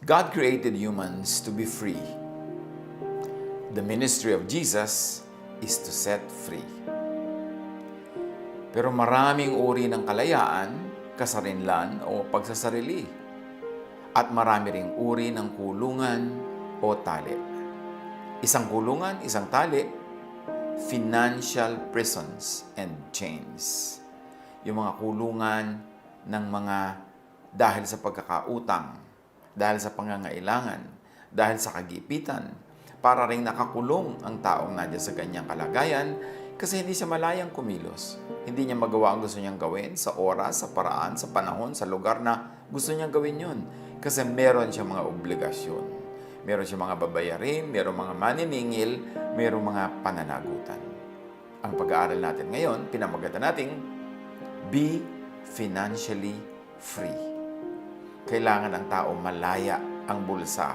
God created humans to be free. The ministry of Jesus is to set free. Pero maraming uri ng kalayaan, kasarinlan o pagsasarili. At marami ring uri ng kulungan o tali. Isang kulungan, isang tali, financial prisons and chains. Yung mga kulungan ng mga dahil sa pagkakautang, dahil sa pangangailangan, dahil sa kagipitan, para ring nakakulong ang taong nandiyan sa ganyang kalagayan kasi hindi siya malayang kumilos. Hindi niya magawa ang gusto niyang gawin sa oras, sa paraan, sa panahon, sa lugar na gusto niyang gawin yun. Kasi meron siya mga obligasyon. Meron siya mga babayarin, meron mga maniningil, meron mga pananagutan. Ang pag-aaral natin ngayon, pinamagatan nating be financially free. Kailangan ng tao malaya ang bulsa.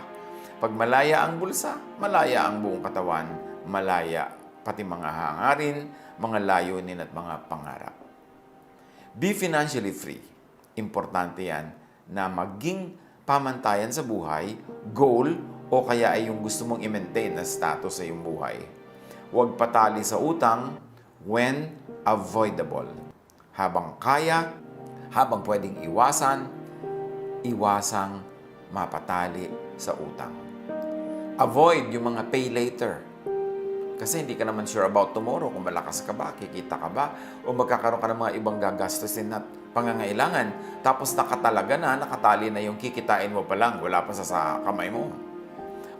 Pag malaya ang bulsa, malaya ang buong katawan, malaya pati mga hangarin, mga layunin at mga pangarap. Be financially free. Importante yan na maging pamantayan sa buhay, goal, o kaya ay yung gusto mong i-maintain na status sa iyong buhay. Huwag patali sa utang when avoidable. Habang kaya, habang pwedeng iwasang mapatali sa utang. Avoid yung mga pay later. Kasi hindi ka naman sure about tomorrow kung malakas ka ba, kikita ka ba, o magkakaroon ka ng mga ibang gagastusin at pangangailangan. Tapos nakatali na yung kikitain mo pa lang, wala pa sa kamay mo.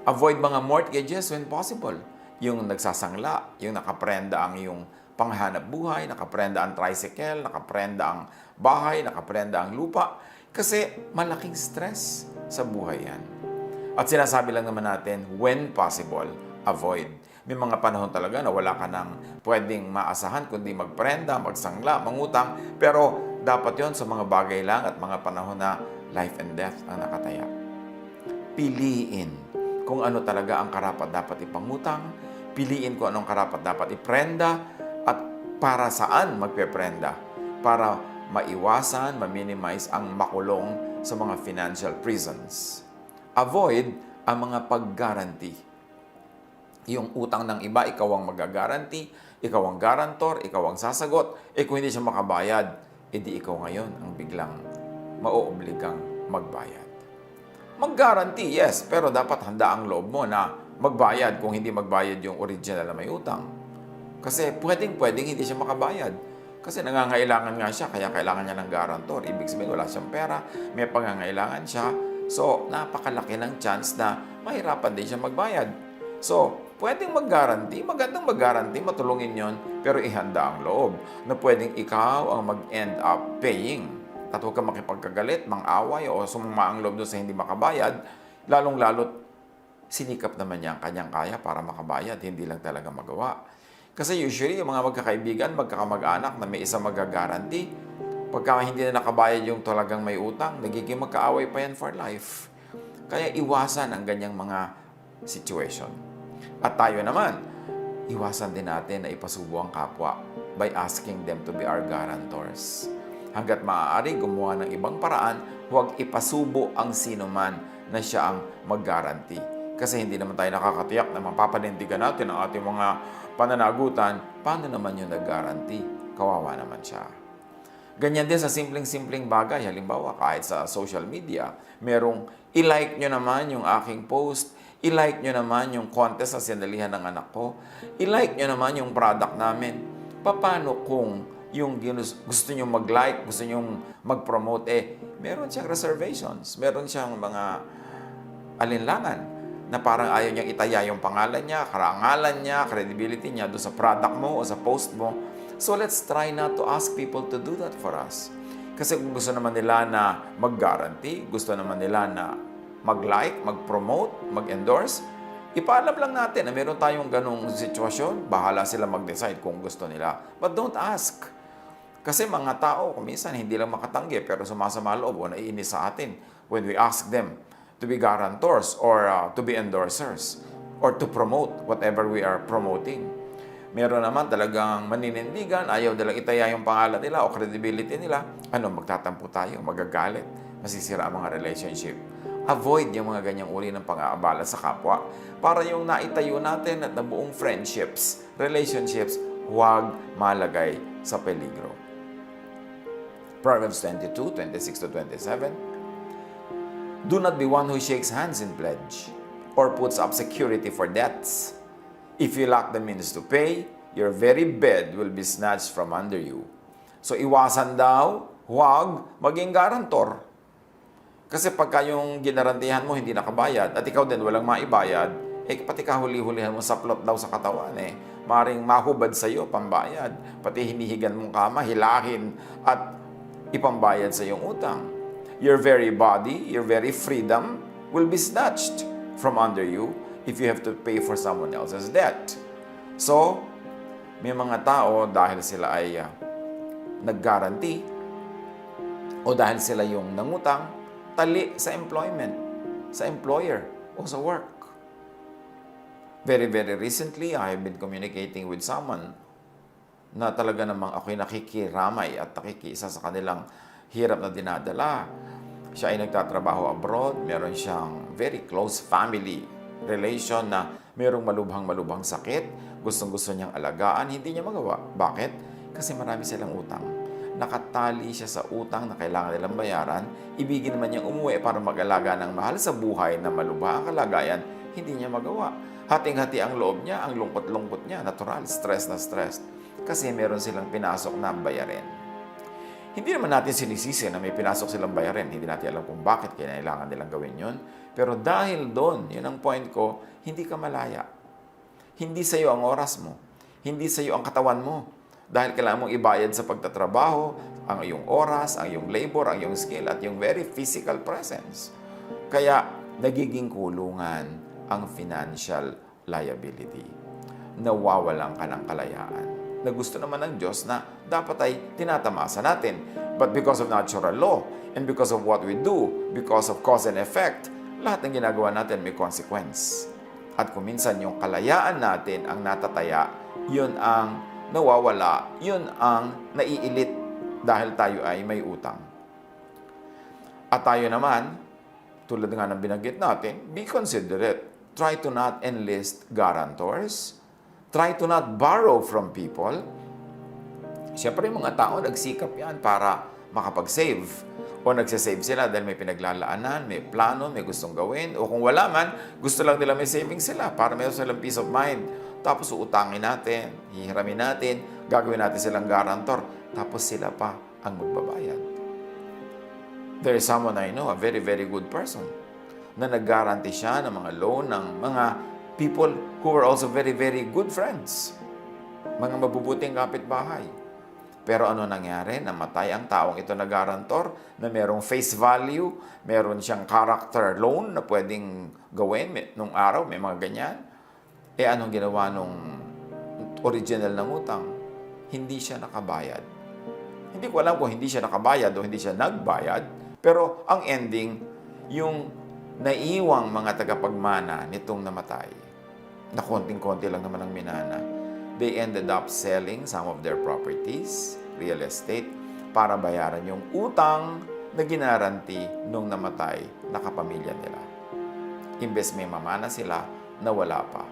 Avoid mga mortgages when possible. Yung nagsasangla, yung nakaprenda ang yung panghanap buhay, nakaprenda ang tricycle, nakaprenda ang bahay, nakaprenda ang lupa. Kasi malaking stress sa buhay yan. At sinasabi lang naman natin, when possible, avoid. May mga panahon talaga na wala ka nang pwedeng maasahan kundi magprenda, magsangla, mangutang. Pero dapat yon sa mga bagay lang at mga panahon na life and death ang nakataya. Piliin kung ano talaga ang karapat dapat ipangutang, piliin kung anong karapat dapat iprenda, at para saan magpeprenda. Para maiwasan, ma-minimize ang makulong sa mga financial prisons. Avoid ang mga pag-guarantee. Yung utang ng iba, ikaw ang mag-guarantee, ikaw ang guarantor, ikaw ang sasagot. Kung hindi siya makabayad, edi ikaw ngayon ang biglang mauobligang magbayad. Mag-guarantee, yes, pero dapat handa ang loob mo na magbayad kung hindi magbayad yung original na may utang. Kasi pwedeng hindi siya makabayad. Kasi nangangailangan nga siya, kaya kailangan niya ng guarantor. Ibig sabihin, wala siyang pera, may pangangailangan siya. So, napakalaki ng chance na mahirapan din siya magbayad. So, pwedeng mag-guarantee, magandang mag-guarantee, matulungin yon, pero ihanda ang loob na pwedeng ikaw ang mag-end up paying. At huwag ka makipagkagalit, mang-away o sumama ang loob doon sa hindi makabayad, lalong-lalo't sinikap naman niya ang kanyang kaya para makabayad, hindi lang talaga magawa. Kasi usually, yung mga magkakaibigan, magkakamag-anak na may isa mag-guarantee, pagka hindi na nakabayad yung talagang may utang, nagiging magkaaway pa yan for life. Kaya iwasan ang ganyang mga situation. At tayo naman, iwasan din natin na ipasubo ang kapwa by asking them to be our guarantors. Hanggat maaari, gumawa ng ibang paraan, huwag ipasubo ang sino man na siya ang mag-guarantee. Kasi hindi naman tayo nakakatiyak na mapapanindigan natin ang ating mga pananagutan. Paano naman yung nag-guarantee? Kawawa naman siya. Ganyan din sa simpleng-simpleng bagay. Halimbawa, kahit sa social media, merong i-like nyo naman yung aking post, i-like nyo naman yung contest sa sinalihan ng anak ko, i-like nyo naman yung product namin. Paano kung yung gusto nyo mag-like, gusto nyo mag-promote, meron siyang reservations, meron siyang mga alinlangan na parang ayaw niyang itaya yung pangalan niya, karangalan niya, credibility niya doon sa product mo o sa post mo. So let's try not to ask people to do that for us. Kasi kung gusto naman nila na mag-guarantee, gusto naman nila na mag-like, mag-promote, mag-endorse, ipaalam lang natin na meron tayong ganong sitwasyon, bahala sila mag-decide kung gusto nila. But don't ask. Kasi mga tao, kuminsan hindi lang makatanggi, pero sumasama loob o naiinis sa atin when we ask them to be guarantors or to be endorsers or to promote whatever we are promoting. Meron naman talagang maninindigan, ayaw nilang itaya yung pangalan nila o credibility nila. Magtatampo tayo, magagalit, masisira ang mga relationship. Avoid yung mga ganyang uri ng pang-aabala sa kapwa para yung naitayo natin at nabuong friendships, relationships, huwag malagay sa peligro. Proverbs 22:26-27. Do not be one who shakes hands in pledge or puts up security for debts. If you lack the means to pay, your very bed will be snatched from under you. So iwasan daw, huwag maging garantor. Kasi pagka yung ginarantihan mo hindi nakabayad at ikaw din walang maibayad, pati kahuli-hulihan mo saplot daw sa katawan Maring mahubad sa iyo pambayad, pati hinihigan mong kama, hilahin at ipambayad sa iyong utang. Your very body, your very freedom will be snatched from under you if you have to pay for someone else's debt. So, may mga tao dahil sila ay nag-guarantee o dahil sila yung nangutang, tali sa employment, sa employer o sa work. Very, very recently, I have been communicating with someone na talaga namang ako'y nakikiramay at nakikiisa sa kanilang hirap na dinadala. Siya ay nagtatrabaho abroad, meron siyang very close family relation na mayroong malubhang-malubhang sakit, gustong-gusto niyang alagaan, hindi niya magawa. Bakit? Kasi marami silang utang. Nakatali siya sa utang na kailangan nilang bayaran, ibigin naman niyang umuwi para mag-alaga ng mahal sa buhay na malubha ang kalagayan, hindi niya magawa. Hating-hati ang loob niya, ang lungkot-lungkot niya, natural, stress na stress. Kasi meron silang pinasok na bayarin. Hindi naman natin sinisisi na may pinasok silang bayarin. Hindi natin alam kung bakit kailangan nilang gawin yun. Pero dahil doon, yun ang point ko, hindi ka malaya. Hindi sa iyo ang oras mo. Hindi sa iyo ang katawan mo. Dahil kailangan mong ibayad sa pagtatrabaho, ang iyong oras, ang iyong labor, ang iyong skill, at yung very physical presence. Kaya, nagiging kulungan ang financial liability. Nawawalan ka ng kalayaan. Na gusto naman ng Diyos na dapat ay tinatamasa natin. But because of natural law, and because of what we do, because of cause and effect, lahat ng ginagawa natin may consequence. At kung minsan yung kalayaan natin ang natataya, yun ang nawawala, yun ang naiilit dahil tayo ay may utang. At tayo naman, tulad nga ng binanggit natin, be considerate. Try to not enlist guarantors. Try to not borrow from people. Siyempre, yung mga tao, nagsikap yan para makapag-save. O nagsasave sila dahil may pinaglalaanan, may plano, may gustong gawin. O kung wala man, gusto lang nila may savings sila para mayroon silang peace of mind. Tapos uutangin natin, hihiramin natin, gagawin natin silang guarantor. Tapos sila pa ang magbabayad. There is someone I know, a very, very good person, na nag-guarantee siya ng mga loan ng mga people who were also very, very good friends. Mga mabubuting kapitbahay. Pero ano nangyari? Namatay ang taong ito na guarantor na merong face value, meron siyang character loan na pwedeng gawin nung araw, may mga ganyan. Anong ginawa nung original ng utang? Hindi siya nakabayad. Hindi ko alam kung hindi siya nakabayad o hindi siya nagbayad, pero ang ending, yung naiwang mga tagapagmana nitong namatay, na konting-konti lang naman ang minana, they ended up selling some of their properties, real estate, para bayaran yung utang na ginaranti nung namatay na kapamilya nila. Imbes may mamana sila, nawala pa.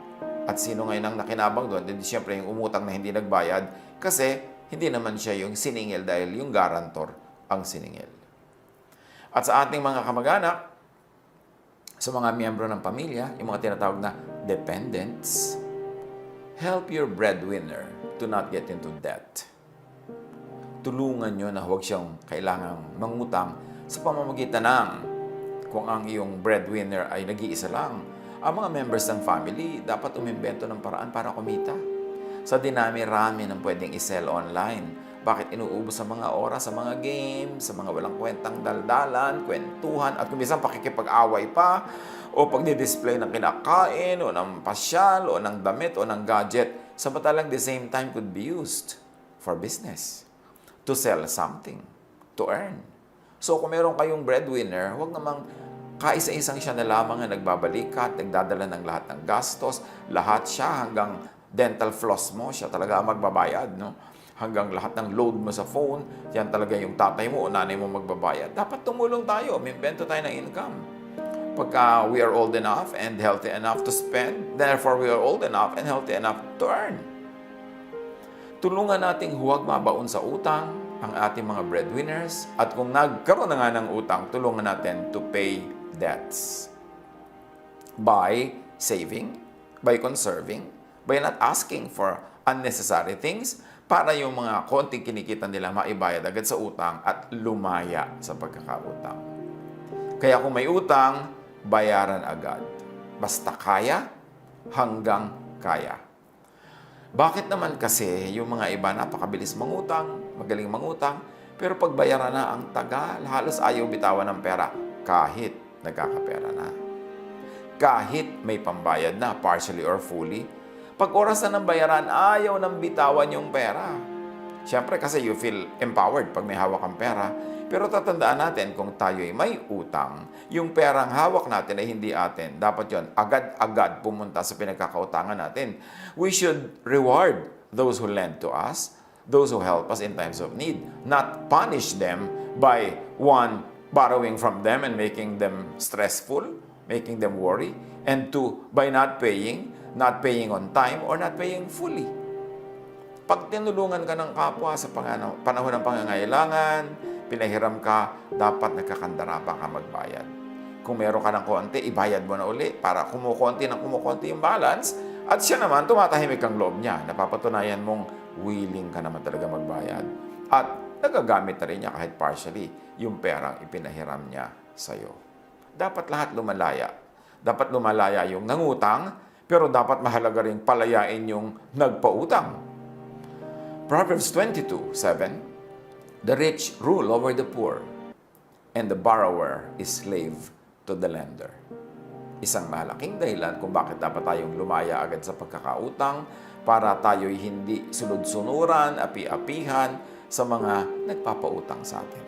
At sino ngayon ang nakinabang doon? Hindi siyempre yung umutang na hindi nagbayad kasi hindi naman siya yung siningil dahil yung guarantor ang siningil. At sa ating mga kamag-anak, sa mga miyembro ng pamilya, yung mga tinatawag na dependents, help your breadwinner to not get into debt. Tulungan nyo na huwag siyang kailangang mangutang sa pamamagitan ng kung ang iyong breadwinner ay nag-iisa lang. Ang mga members ng family dapat umimbento ng paraan para kumita. Sa dinami-rami ng pwedeng i-sell online, bakit inuubos sa mga oras, sa mga games, sa mga walang kwentang daldalan, kwentuhan, at kumisan pakikipag-away pa, o pagdi-display ng kinakain, o ng pasyal, o ng damit, o ng gadget, samantalang the same time could be used for business, to sell something, to earn. So kung meron kayong breadwinner, huwag namang kaisa-isang siya na lamang na nagbabalikat, nagdadala ng lahat ng gastos, lahat siya hanggang dental floss mo, siya talaga ang magbabayad, no? Hanggang lahat ng load mo sa phone, yan talaga yung tatay mo o nanay mo magbabayad. Dapat tumulong tayo, may invento tayo ng income. Pagka we are old enough and healthy enough to spend, therefore we are old enough and healthy enough to earn. Tulungan nating huwag mabaon sa utang ang ating mga breadwinners, at kung nagkaroon na nga ng utang, tulungan natin to pay debts. By saving, by conserving, by not asking for unnecessary things, para yung mga konting kinikita nila maibayad agad sa utang at lumaya sa pagkakautang. Kaya kung may utang, bayaran agad. Basta kaya, hanggang kaya. Bakit naman kasi yung mga iba napakabilis mangutang, magaling mangutang, pero pag bayaran na ang tagal, halos ayaw bitawan ng pera kahit nagkakapera na. Kahit may pambayad na, partially or fully, pag oras na ng bayaran, ayaw nang bitawan yung pera. Siyempre kasi you feel empowered pag may hawak kang pera. Pero tatandaan natin kung tayo ay may utang, yung perang hawak natin ay hindi atin. Dapat yon agad-agad pumunta sa pinagkakautangan natin. We should reward those who lend to us, those who help us in times of need, not punish them by one, borrowing from them and making them stressful, making them worry, and two, by not paying on time or not paying fully. Pag tinulungan ka ng kapwa sa panahon ng pangangailangan, pinahiram ka, dapat nagkakandarapa ka magbayad. Kung meron ka ng konti, ibayad mo na uli para kumukonti yung balance, at siya naman, tumatahimik ang loob niya. Napapatunayan mong willing ka naman talaga magbayad. At nagagamit na rin niya kahit partially yung perang ipinahiram niya sa'yo. Dapat lahat lumalaya. Dapat lumalaya yung nangutang, pero dapat mahalaga rin palayain yung nagpautang. Proverbs 22:7, the rich rule over the poor, and the borrower is slave to the lender. Isang malaking dahilan kung bakit dapat tayong lumaya agad sa pagkakautang para tayo'y hindi sunod-sunuran, api-apihan sa mga nagpapautang sa atin.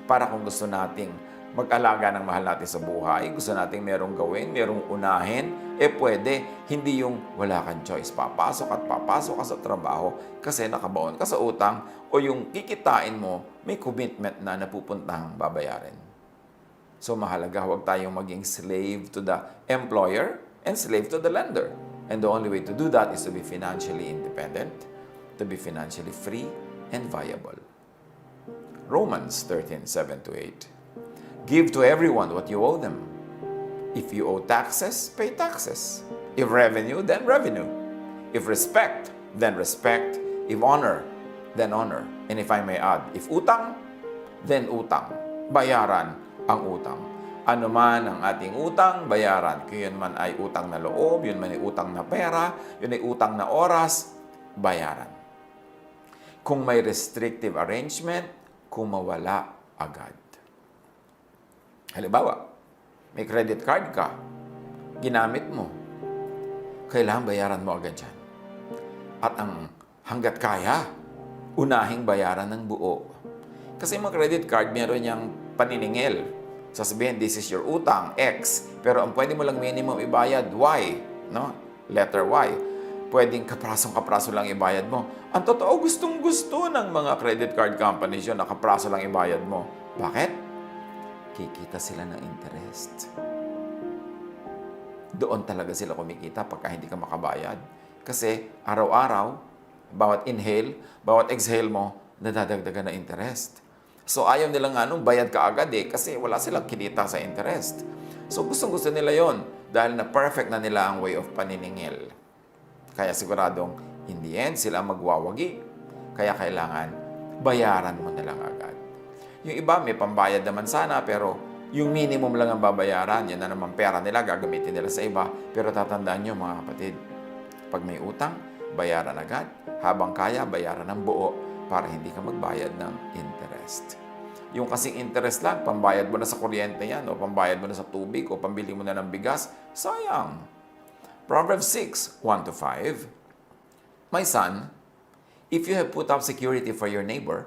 Para kung gusto nating mag-alaga ng mahal natin sa buhay, gusto nating merong gawin, merong unahin, pwede, hindi yung wala kang choice. Papasok ka sa trabaho kasi nakabaon ka sa utang, o yung kikitain mo, may commitment na napupuntahang babayarin. So mahalaga, huwag tayong maging slave to the employer and slave to the lender. And the only way to do that is to be financially independent, to be financially free and viable. Romans 13:7-8. Give to everyone what you owe them. If you owe taxes, pay taxes. If revenue, then revenue. If respect, then respect. If honor, then honor. And if I may add, if utang, then utang. Bayaran ang utang. Ano man ang ating utang, bayaran. Kung yun man ay utang na loob, yun man ay utang na pera, yun ay utang na oras, bayaran. Kung may restrictive arrangement, kumawala agad. Halimbawa, may credit card ka, ginamit mo, kailangan bayaran mo agad yan. At ang hanggat kaya, unahing bayaran ng buo. Kasi mga credit card, meron niyang paniningil. Sasabihin, this is your utang, X. Pero ang pwede mo lang minimum ibayad, Y. No? Letter Y. Pwedeng kapraso lang ibayad mo. Ang totoo, gustong-gusto ng mga credit card companies yun na kapraso lang ibayad mo. Bakit? Kikita sila ng interest. Doon talaga sila kumikita pagka hindi ka makabayad. Kasi araw-araw, bawat inhale, bawat exhale mo, nadadagdagan na interest. So ayaw nila nga nung bayad ka agad kasi wala silang kinita sa interest. So gustong-gusto nila yon dahil na perfect na nila ang way of paniningil. Kaya siguradong in the end sila magwawagi. Kaya kailangan bayaran mo na lang agad. Yung iba may pambayad naman sana pero yung minimum lang ang babayaran. Yan na naman pera nila, gagamitin nila sa iba. Pero tatandaan nyo mga kapatid, pag may utang, bayaran agad. Habang kaya, bayaran ng buo para hindi ka magbayad ng interest. Yung kasing interest lang, pambayad mo na sa kuryente yan, o pambayad mo na sa tubig, o pambili mo na ng bigas, sayang. Proverbs 6:1-5. My son, if you have put up security for your neighbor,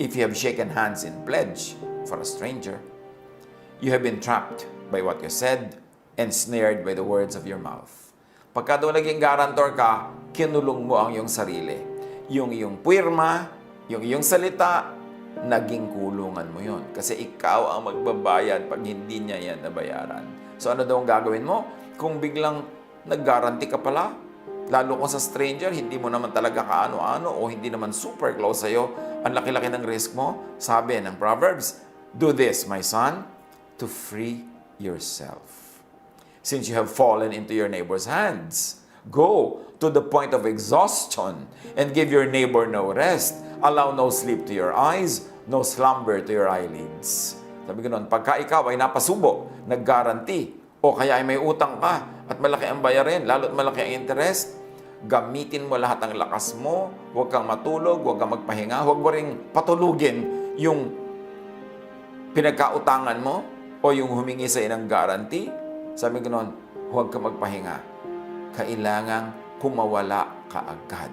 if you have shaken hands in pledge for a stranger, you have been trapped by what you said and snared by the words of your mouth. Pagka doon naging guarantor ka, kinulong mo ang iyong sarili. Yung iyong puwirma, yung iyong salita, naging kulungan mo yon. Kasi ikaw ang magbabayad pag hindi niya yan nabayaran. So ano daw ang gagawin mo? Kung biglang nag-guarantee ka pala, lalo kung sa stranger, hindi mo naman talaga kaano-ano o hindi naman super close sa'yo, ang laki-laki ng risk mo, sabi ng Proverbs, do this, my son, to free yourself. Since you have fallen into your neighbor's hands, go to the point of exhaustion and give your neighbor no rest. Allow no sleep to your eyes, no slumber to your eyelids. Sabi ko noon, pagka ikaw ay napasubo, nag-guarantee, o kaya ay may utang ka at malaki ang bayarin, lalo't malaki ang interest, gamitin mo lahat ng lakas mo, huwag kang matulog, huwag kang magpahinga, huwag mo ring patulugin yung pinagkautangan mo o yung humingi sa inang guarantee. Sabi ko noon, huwag kang magpahinga. Kailangang kumawala ka agad.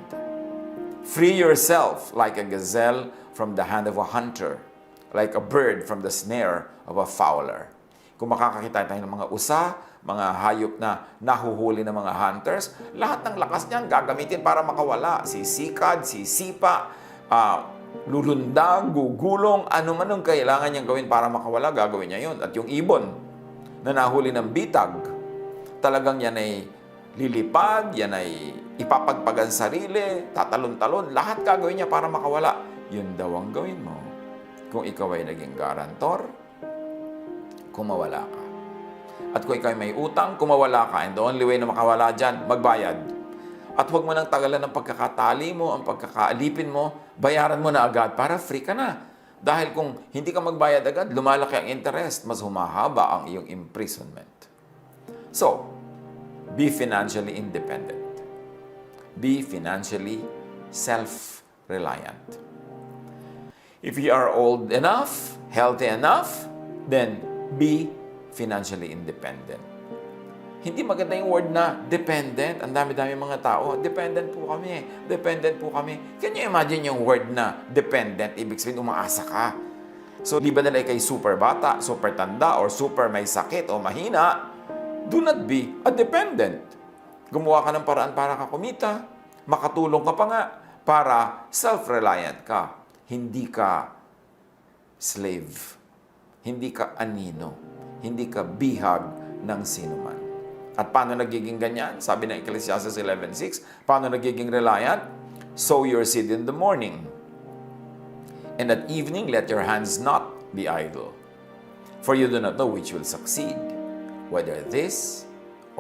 Free yourself like a gazelle from the hand of a hunter, like a bird from the snare of a fowler. Kung makakakita tayo ng mga usa, mga hayop na nahuhuli ng mga hunters, lahat ng lakas niyan gagamitin para makawala. Sisikad, sisipa, lulundag, gugulong, ano man ang kailangan niyang gawin para makawala, gagawin niya yun. At yung ibon na nahuli ng bitag, talagang yan ay lilipad, yan ay ipapagpagan sarili, tatalon-talon, lahat gagawin niya para makawala. Yun daw ang gawin mo. Kung ikaw ay naging garantor, kumawala ka. At kung ikaw ay may utang, kumawala ka. And the only way na makawala dyan, magbayad. At huwag mo nang tagalan ng pagkakatali mo, ang pagkakaalipin mo, bayaran mo na agad para free ka na. Dahil kung hindi ka magbayad agad, lumalaki ang interest, mas humahaba ang iyong imprisonment. So, be financially independent. Be financially self-reliant. If you are old enough, healthy enough, then be financially independent. Hindi maganda yung word na dependent. Ang dami-dami mga tao, dependent po kami. Dependent po kami. Can you imagine yung word na dependent? Ibig sabihin, umaasa ka. So, di ba nila kay super bata, super tanda, or super may sakit o mahina, do not be a dependent. Gumawa ka ng paraan para ka kumita, makatulong ka pa nga, para self-reliant ka. Hindi ka slave. Hindi ka anino. Hindi ka bihag ng sinuman. At paano nagiging ganyan? Sabi ng Ecclesiastes 11:6, paano nagiging reliant? Sow your seed in the morning. And at evening, let your hands not be idle. For you do not know which will succeed, whether this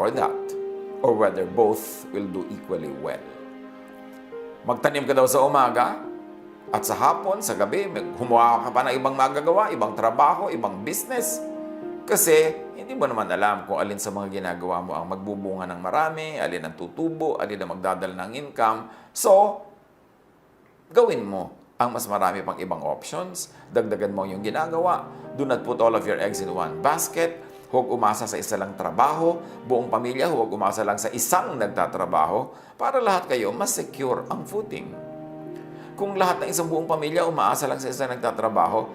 or that, or whether both will do equally well. Magtanim ka daw sa umaga, at sa hapon, sa gabi, humuha ka pa ng ibang magagawa, ibang trabaho, ibang business. Kasi hindi mo naman alam kung alin sa mga ginagawa mo ang magbubunga ng marami, alin ang tutubo, alin ang magdadala ng income. So, gawin mo ang mas marami pang ibang options, dagdagan mo yung ginagawa. Do not put all of your eggs in one basket. Huwag umasa sa isa lang trabaho. Buong pamilya, huwag umasa lang sa isang nagtatrabaho para lahat kayo mas secure ang footing. Kung lahat ng isang buong pamilya umaasa lang sa isang nagtatrabaho,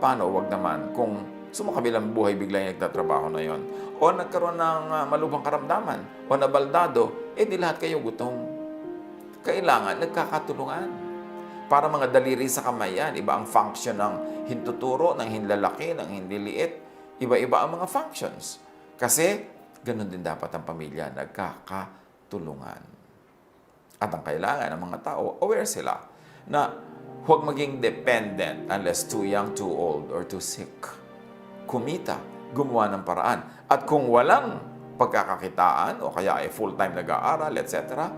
paano wag naman kung sumakabilang buhay bigla yung nagtatrabaho na yon? O nagkaroon ng malubhang karamdaman, o nabaldado, di lahat kayo gutom. Kailangan nagkakatulungan. Para mga daliri sa kamay yan, iba ang function ng hintuturo, ng hinlalaki, ng hinliliit. Iba-iba ang mga functions. Kasi, ganun din dapat ang pamilya, nagkakatulungan. At ang kailangan ng mga tao, aware sila na huwag maging dependent unless too young, too old, or too sick. Kumita, gumawa ng paraan. At kung walang pagkakakitaan, o kaya ay full-time nag-aaral, etc.,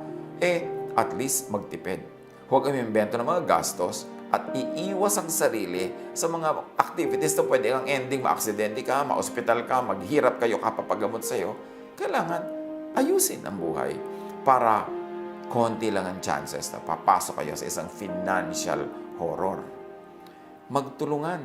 at least magtipid. Huwag umimbento ng mga gastos at iiwas ang sarili sa mga activities na pwede kang ending, ma-aksidente ka, ma-hospital ka, maghirap kayo, kapapagamot sa'yo. Kailangan ayusin ang buhay para konti lang ang chances na papasok kayo sa isang financial horror. Magtulungan.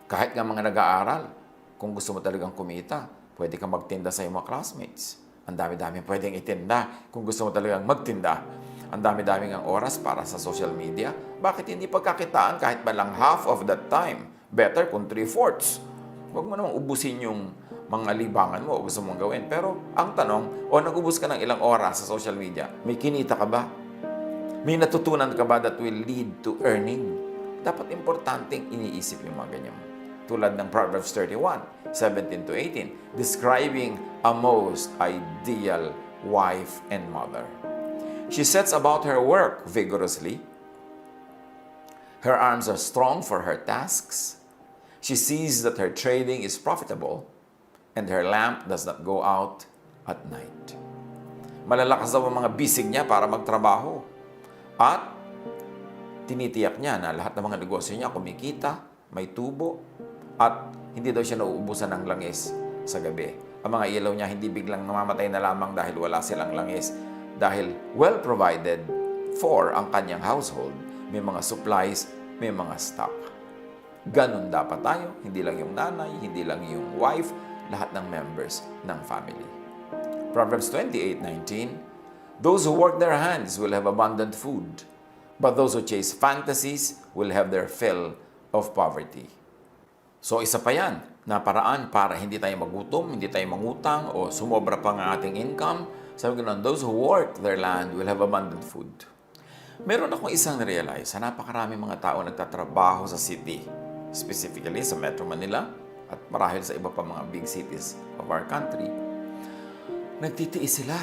Kahit nga mga nag-aaral, kung gusto mo talagang kumita, pwede kang magtinda sa iyong mga classmates. Ang dami-dami pwedeng itinda kung gusto mo talagang magtinda. Ang dami-daming ang oras para sa social media. Bakit hindi pagkakitaan kahit ba lang half of that time? Better kung 3/4. Huwag mo namang ubusin yung mga libangan mo o gusto mong gawin. Pero ang tanong, nag-ubus ka ng ilang oras sa social media, may kinita ka ba? May natutunan ka ba that will lead to earning? Dapat importanteng iniisip yung mga ganyan. Tulad ng Proverbs 31, 17 to 18, describing a most ideal wife and mother. She sets about her work vigorously. Her arms are strong for her tasks. She sees that her trading is profitable, and her lamp does not go out at night. Malalakas daw ang mga bisig niya para magtrabaho. At tinitiyak niya na lahat ng mga negosyo niya kumikita, may tubo, at hindi daw siya nauubusan ng langis sa gabi. Ang mga ilaw niya hindi biglang namamatay na lamang dahil wala silang langis. Dahil well provided for ang kanyang household. May mga supplies, may mga stock. Ganon dapat tayo, hindi lang yung nanay, hindi lang yung wife, lahat ng members ng family. Proverbs 28:19, those who work their hands will have abundant food, but those who chase fantasies will have their fill of poverty. So isa pa yan, na paraan para hindi tayo magutom, hindi tayo mangutang, o sumobra pa ang ating income. Sabi ko na, those who work their land will have abundant food. Meron akong isang realize na napakarami mga tao nagtatrabaho sa city, specifically sa Metro Manila, at marahil sa iba pa mga big cities of our country. Nagtitiis sila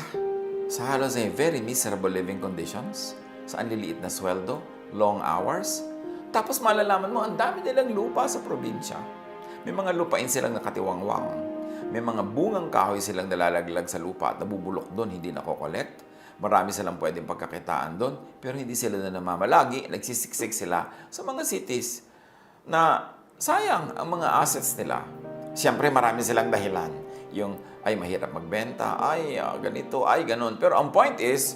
sa halos ay very miserable living conditions, sa anliliit na sweldo, long hours. Tapos malalaman mo, ang dami nilang lupa sa probinsya. May mga lupain silang nakatiwangwang. May mga bungang kahoy silang nalalaglag sa lupa at nabubulok doon, hindi nakokolekt. Marami silang pwedeng pagkakitaan doon, pero hindi sila na namamalagi. Nagsisiksik sila sa mga cities na sayang ang mga assets nila. Siyempre, marami silang dahilan. Yung, ay mahirap magbenta, ay ganito, ay ganon. Pero ang point is,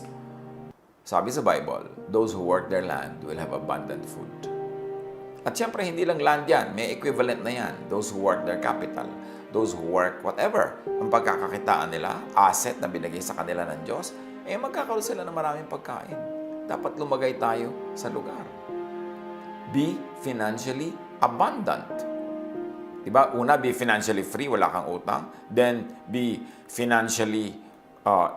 sabi sa Bible, those who work their land will have abundant food. At siyempre, hindi lang land yan. May equivalent na yan. Those who work their capital. Those who work whatever. Ang pagkakakitaan nila, asset na binigay sa kanila ng Diyos, magkakaroon sila ng maraming pagkain. Dapat lumagay tayo sa lugar. Be financially abundant. Diba? Una, be financially free, wala kang utang. Then, be financially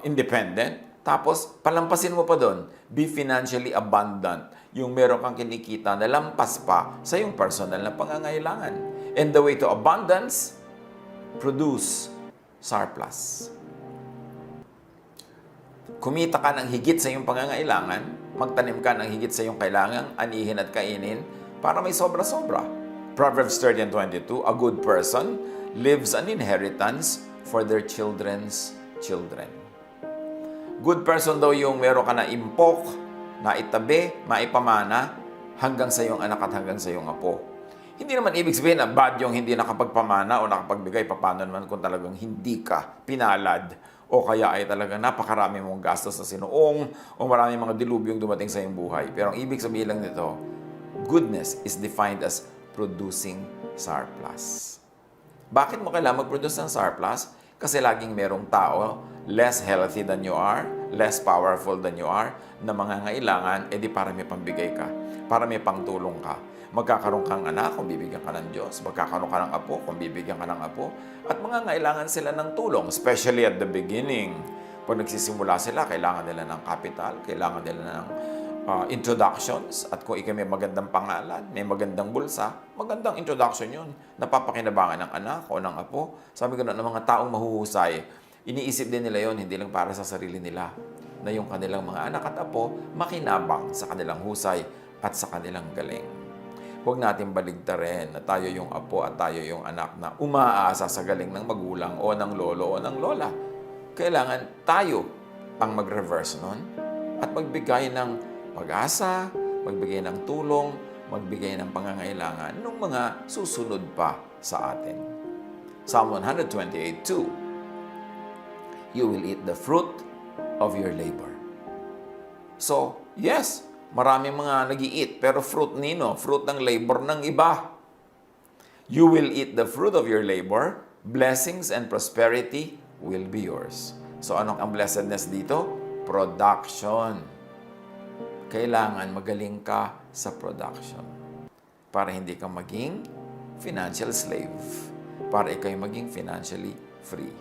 independent. Tapos, palampasin mo pa doon, be financially abundant. Yung meron kang kinikita na lampas pa sa yung personal na pangangailangan. And the way to abundance, produce surplus. Kumita ka ng higit sa iyong pangangailangan, magtanim ka ng higit sa iyong kailangan, anihin at kainin, para may sobra-sobra. Proverbs 30:22, a good person leaves an inheritance for their children's children. Good person daw yung meron ka na impok, na itabi, maipamana, hanggang sa iyong anak at hanggang sa iyong apo. Hindi naman ibig sabihin na bad yung hindi nakapagpamana o nakapagbigay, paano naman kung talagang hindi ka pinalad o kaya ay talagang napakarami mong gastos sa sinuong o marami mga dilubyong dumating sa iyong buhay. Pero ang ibig sabihin lang nito, goodness is defined as producing surplus. Bakit mo kailangan mag-produce ng surplus? Kasi laging merong tao, less healthy than you are, less powerful than you are, na mangangailangan, edi para may pambigay ka, para may pangtulong ka. Magkakaroon kang anak kung bibigyan ka ng Diyos, magkakaroon ka ng apo kung bibigyan ka ng apo, at mangangailangan sila ng tulong, especially at the beginning. Pag nagsisimula sila, kailangan nila ng capital, kailangan nila ng introductions, at kung ikaw may magandang pangalan, may magandang bulsa, magandang introduction yun. Napapakinabangan ng anak o ng apo. Sabi ko na, ng mga taong mahuhusay, iniisip din nila yon hindi lang para sa sarili nila, na yung kanilang mga anak at apo makinabang sa kanilang husay at sa kanilang galing. Huwag natin baligtarin na tayo yung apo at tayo yung anak na umaasa sa galing ng magulang o ng lolo o ng lola. Kailangan tayo ang mag-reverse nun at magbigay ng pag-asa, magbigay ng tulong, magbigay ng pangangailangan ng mga susunod pa sa atin. Psalm 128:2, you will eat the fruit of your labor. So, yes, maraming mga nag-i-eat, pero fruit nino, fruit ng labor ng iba. You will eat the fruit of your labor, blessings and prosperity will be yours. So, anong ang blessedness dito? Production. Kailangan magaling ka sa production para hindi ka maging financial slave, para ikaw maging financially free.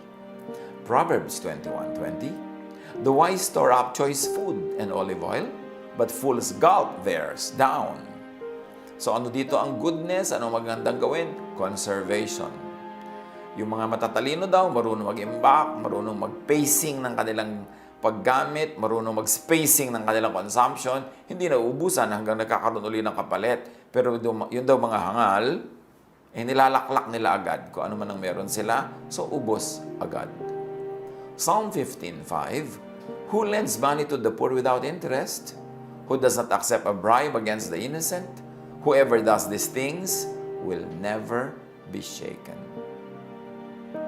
Proverbs 21:20, the wise store up choice food and olive oil, but fools gulp theirs down. So ano dito ang goodness? Ano magandang gawin? Conservation. Yung mga matatalino daw, marunong mag-imbak, marunong mag-pacing ng kanilang paggamit, marunong mag-spacing ng kanilang consumption, hindi na uubusan hanggang nagkakaroon uli ng kapalit. Pero yun daw mga hangal, nilalaklak nila agad kung ano man ang meron sila, so ubos agad. Psalm 15:5, Who lends money to the poor without interest? Who does not accept a bribe against the innocent? Whoever does these things will never be shaken.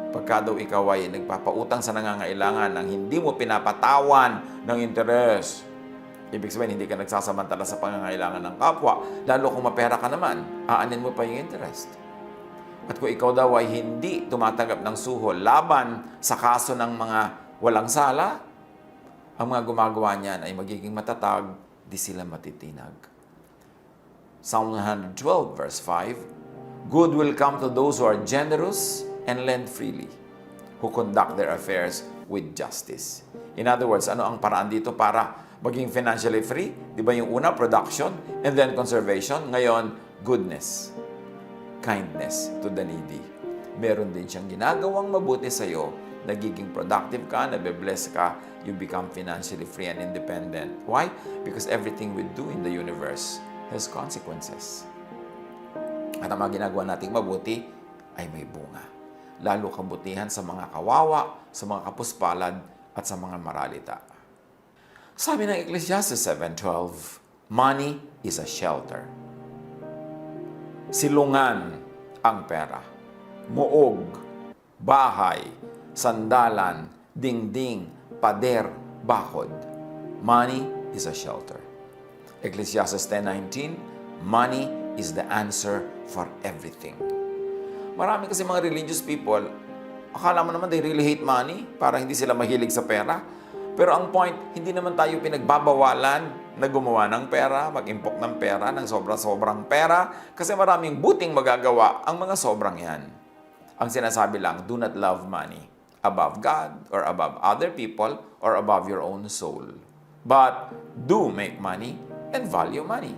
Pagka daw ikaw ay nagpapautang sa nangangailangan nang hindi mo pinapatawan ng interes, ibig sabihin hindi ka nagsasamantala sa pangangailangan ng kapwa, lalo kung mapera ka naman, aanin mo pa yung interest. At kung ikaw daw ay hindi tumatanggap ng suhol laban sa kaso ng mga walang sala, ang mga gumagawa niyan ay magiging matatag, di sila matitinag. Psalm 112 verse 5, Good will come to those who are generous and lend freely, who conduct their affairs with justice. In other words, ano ang paraan dito para maging financially free? Di ba yung una, production, and then conservation. Ngayon, goodness, kindness to the needy. Meron din siyang ginagawang mabuti sa'yo, nagiging productive ka, nabe-bless ka, you become financially free and independent. Why? Because everything we do in the universe has consequences. At ang mga ginagawa nating mabuti ay may bunga. Lalo kabutihan sa mga kawawa, sa mga kapuspalad, at sa mga maralita. Sabi ng Ecclesiastes 7:12, Money is a shelter. Silungan ang pera. Muog, bahay, sandalan, dingding, pader, bakod. Money is a shelter. Ecclesiastes 10:19, Money is the answer for everything. Marami kasi mga religious people, akala mo naman they really hate money, para hindi sila mahilig sa pera. Pero ang point, hindi naman tayo pinagbabawalan na gumawa ng pera, mag-impok ng pera, ng sobra-sobrang pera, kasi maraming buting magagawa ang mga sobrang yan. Ang sinasabi lang, do not love money above God or above other people or above your own soul. But do make money and value money.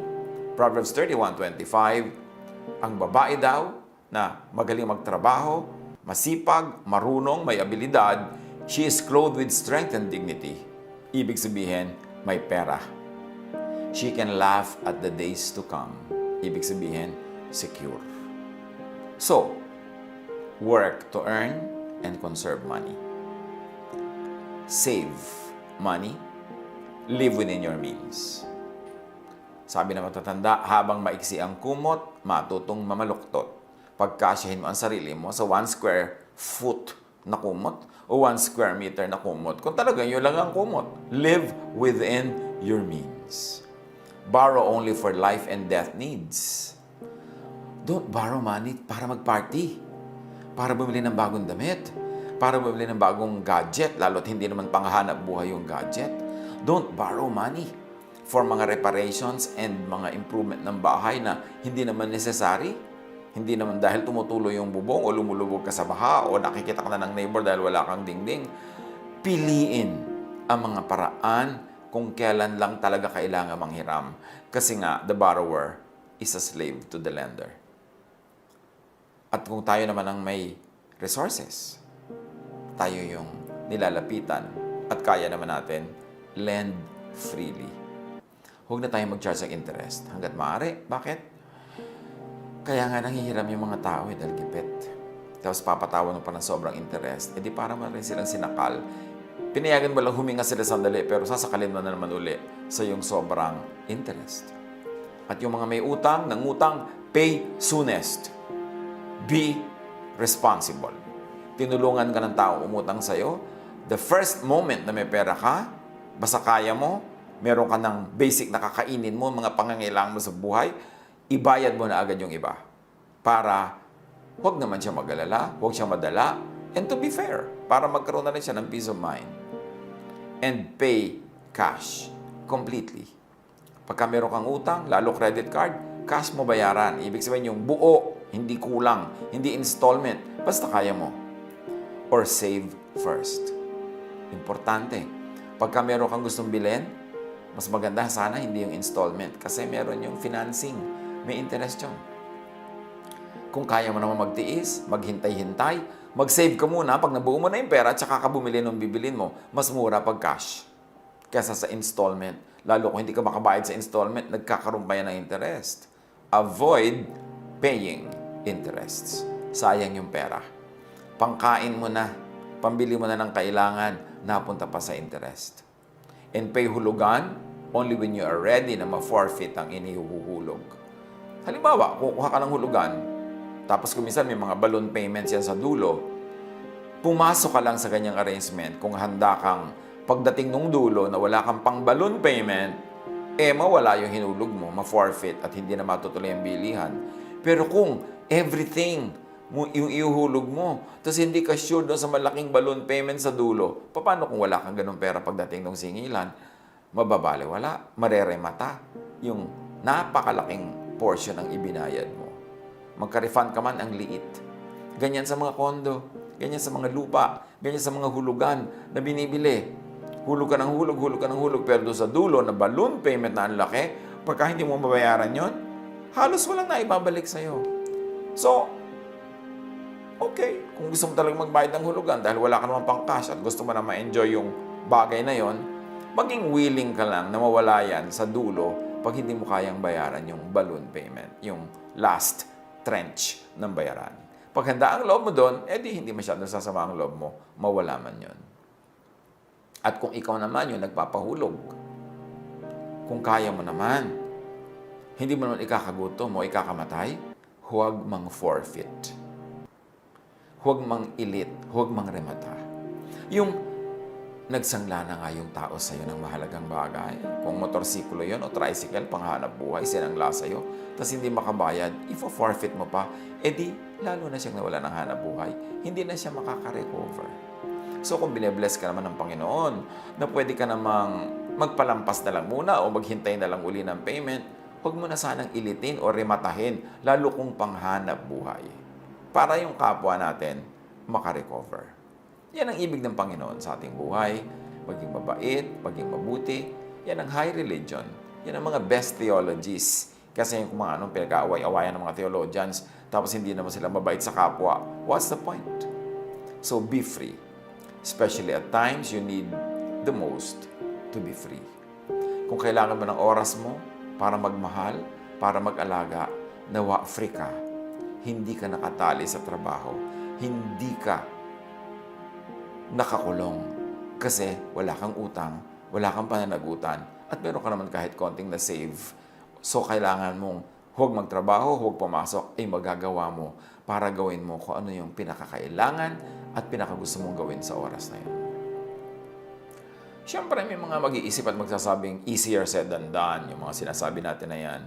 Proverbs 31:25, ang babae daw na magaling magtrabaho, masipag, marunong, may abilidad, she is clothed with strength and dignity. Ibig sabihin, may pera. She can laugh at the days to come. Ibig sabihin, secure. So, work to earn and conserve money. Save money. Live within your means. Sabi na matatanda, habang maiksi ang kumot, matutong mamaluktot. Pagkasyahin mo ang sarili mo sa 1 square foot na kumot o 1 square meter na kumot. Kung talagang yun lang ang kumot, live within your means. Borrow only for life and death needs. Don't borrow money para mag-party, para bumili ng bagong damit, para bumili ng bagong gadget, lalo't hindi naman panghanap buhay yung gadget. Don't borrow money for mga reparations and mga improvement ng bahay na hindi naman necessary. Hindi naman dahil tumutuloy yung bubong o lumulubog ka sa baha o nakikita ka na ng neighbor dahil wala kang dingding. Piliin ang mga paraan kung kailan lang talaga kailangan manghiram. Kasi nga, the borrower is a slave to the lender. At kung tayo naman ang may resources, tayo yung nilalapitan at kaya naman natin lend freely. Huwag na tayo mag-charge ng interest hanggat maaari. Bakit? Kaya nga nanghihiram yung mga tao dahil gipit. Tapos papatawan mo pa ng sobrang interest. E di para mo rin silang sinakal. Pinayagan mo lang huminga sila sandali pero sasakalin mo na naman uli sa yung sobrang interest. At yung mga may utang, nangutang, pay soonest. Be responsible. Tinulungan ka ng tao umutang sa'yo. The first moment na may pera ka, basta kaya mo, meron ka ng basic na kakainin mo, mga pangangailangan mo sa buhay, ibayad mo na agad yung iba. Para huwag naman siya mag-alala, huwag siya madala, and to be fair, para magkaroon na rin siya ng peace of mind. And pay cash completely. Pagka meron kang utang, lalo credit card, cash mo bayaran. Ibig sabihin yung buo, hindi kulang, hindi installment, basta kaya mo. Or save first. Importante. Pagka meron kang gustong bilhin, mas maganda sana hindi yung installment kasi meron yung financing. may interest yun. Kung kaya mo naman magtiis, maghintay-hintay, mag-save ka muna pag nabuo mo na yung pera at saka ka bumili ng bibilin mo, mas mura pag cash kesa sa installment. Lalo kung hindi ka makabayad sa installment, nagkakaroon pa yan ng interest. Avoid paying interests. Sayang yung pera. Pangkain mo na, pambili mo na ng kailangan, napunta pa sa interest. And pay hulugan only when you are ready na ma-forfeit ang inihuhulog. Halimbawa, kukuha ka ng hulugan, tapos kung minsan may mga balloon payments yan sa dulo, pumasok ka lang sa ganyang arrangement kung handa kang pagdating nung dulo na wala kang pang balloon payment, mawala yung hinulog mo, ma-forfeit at hindi na matutuloy ang bilihan. Pero kung everything yung ihuhulog mo, tapos hindi ka sure doon sa malaking balloon payment sa dulo, paano kung wala kang ganun pera pagdating ng singilan? Mababali, wala. Mareremata yung napakalaking portion ng ibinayad mo. Magka-refund ka man, ang liit. Ganyan sa mga kondo, ganyan sa mga lupa, ganyan sa mga hulugan na binibili. Hulog ka ng hulog, hulog ka ng hulog, pero doon sa dulo na balloon payment na ang laki, pagka hindi mo mabayaran yon, halos walang naibabalik sa'yo. So, okay, kung gusto mo talagang magbayad ng hulugan dahil wala ka naman pang cash at gusto mo na ma-enjoy yung bagay na yon, maging willing ka lang na mawala yan sa dulo pag hindi mo kayang bayaran yung balloon payment, yung last trench ng bayaran. Pag handa ang loob mo doon, di hindi masyadong sasama ang loob mo, mawala man yon. At kung ikaw naman yung nagpapahulog, kung kaya mo naman, hindi mo naman ikakagutom o ikakamatay, huwag mang forfeit. Huwag mang ilit, huwag mang remata. Yung nagsangla na nga yung tao sa'yo ng mahalagang bagay. Kung motorsiklo yon o tricycle, panghanap buhay, sinangla sa'yo, tapos hindi makabayad, ifo-forfeit mo pa, lalo na siyang nawala ng hanap buhay. Hindi na siya makaka-recover. So kung binebless ka naman ng Panginoon, na pwede ka namang magpalampas na lang muna o maghintay na lang uli ng payment, huwag mo na sanang ilitin o rematahin, lalo kung panghanap buhay. Para yung kapwa natin makarecover. Yan ang ibig ng Panginoon sa ating buhay. Maging mabait, maging mabuti. Yan ang high religion. Yan ang mga best theologies. Kasi yung mga pinag-aaway-awayan ng mga theologians, tapos hindi naman sila mabait sa kapwa. What's the point? So be free. Especially at times, you need the most to be free. Kung kailangan mo ng oras mo para magmahal, para mag-alaga, nawa free ka. Hindi ka nakatali sa trabaho. Hindi ka nakakulong kasi wala kang utang, wala kang pananagutan, at meron ka naman kahit konting na-save. So, kailangan mong huwag magtrabaho, huwag pumasok, magagawa mo para gawin mo kung ano yung pinakakailangan at pinakagusto mong gawin sa oras na yun. Siyempre, may mga mag-iisip at magsasabing easier said than done, yung mga sinasabi natin na yan.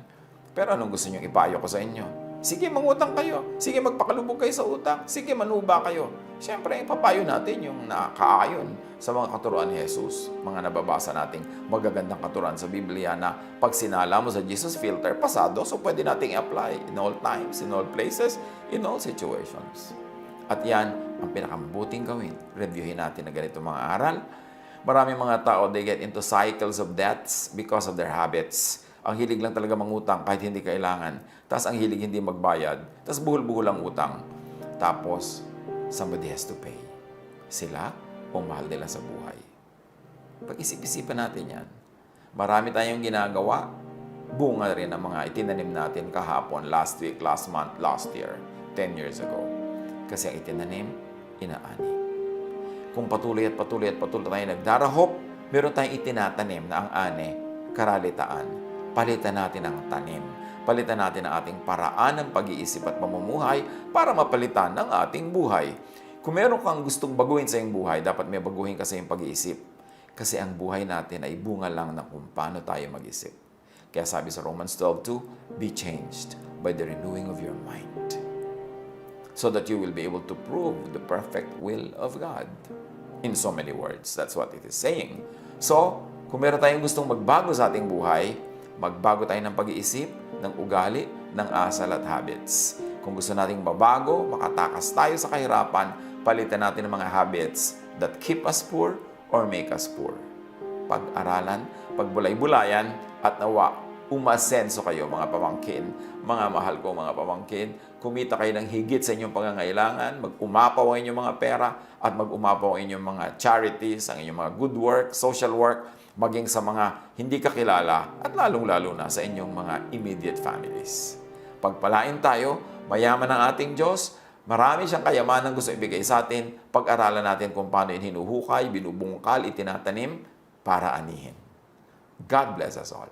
Pero anong gusto nyo ipayo ko sa inyo? Sige, mangutang kayo. Sige, magpakalubog kayo sa utang. Sige, manuba kayo. Siyempre, papayo natin yung nakaayon sa mga katuruan ni Jesus. Mga nababasa nating magagandang katuruan sa Biblia na pag sinala mo sa Jesus filter, pasado. So, pwede nating apply in all times, in all places, in all situations. At yan ang pinakamabuting gawin. Reviewin natin na ganito mga aral. Maraming mga tao, they get into cycles of debts because of their habits. Ang hilig lang talaga mangutang kahit hindi kailangan. Tapos ang hilig hindi magbayad. Tapos buhol-buhol ang utang. Tapos, somebody has to pay. Sila o mahal nila sa buhay. Pag-isip-isipan natin yan. Marami tayong ginagawa. Bunga rin ang mga itinanim natin kahapon, last week, last month, last year, 10 years ago. Kasi ang itinanim, inaani. Kung patuloy at patuloy at patuloy tayo nagdarahop, meron tayong itinatanim na ang ani, karalitaan. Palitan natin ang tanim. Palitan natin ang ating paraan ng pag-iisip at pamumuhay para mapalitan ang ating buhay. Kung meron kang gustong baguhin sa iyong buhay, dapat may baguhin ka sa iyong pag-iisip. Kasi ang buhay natin ay bunga lang ng kung paano tayo mag-isip. Kaya sabi sa Romans 12:2, be changed by the renewing of your mind, so that you will be able to prove the perfect will of God. In so many words, that's what it is saying. So, kung meron tayong gustong magbago sa ating buhay, magbago tayo ng pag-iisip, ng ugali, ng asal at habits. Kung gusto nating mabago, makatakas tayo sa kahirapan, palitan natin ang mga habits that keep us poor or make us poor. Pag-aralan, pagbulay-bulayan, at nawa, umasenso kayo mga pamangkin, mga mahal ko mga pamangkin, kumita kayo ng higit sa inyong pangangailangan, mag-umapaw ang inyong mga pera at mag-umapaw ang inyong mga charities, ang inyong mga good work, social work, maging sa mga hindi kakilala at lalong-lalo na sa inyong mga immediate families. Pagpalain tayo, mayaman ang ating Diyos, marami siyang kayamanan gusto ibigay sa atin, pag-aralan natin kung paano yun hinuhukay, binubungkal, itinatanim para anihin. God bless us all.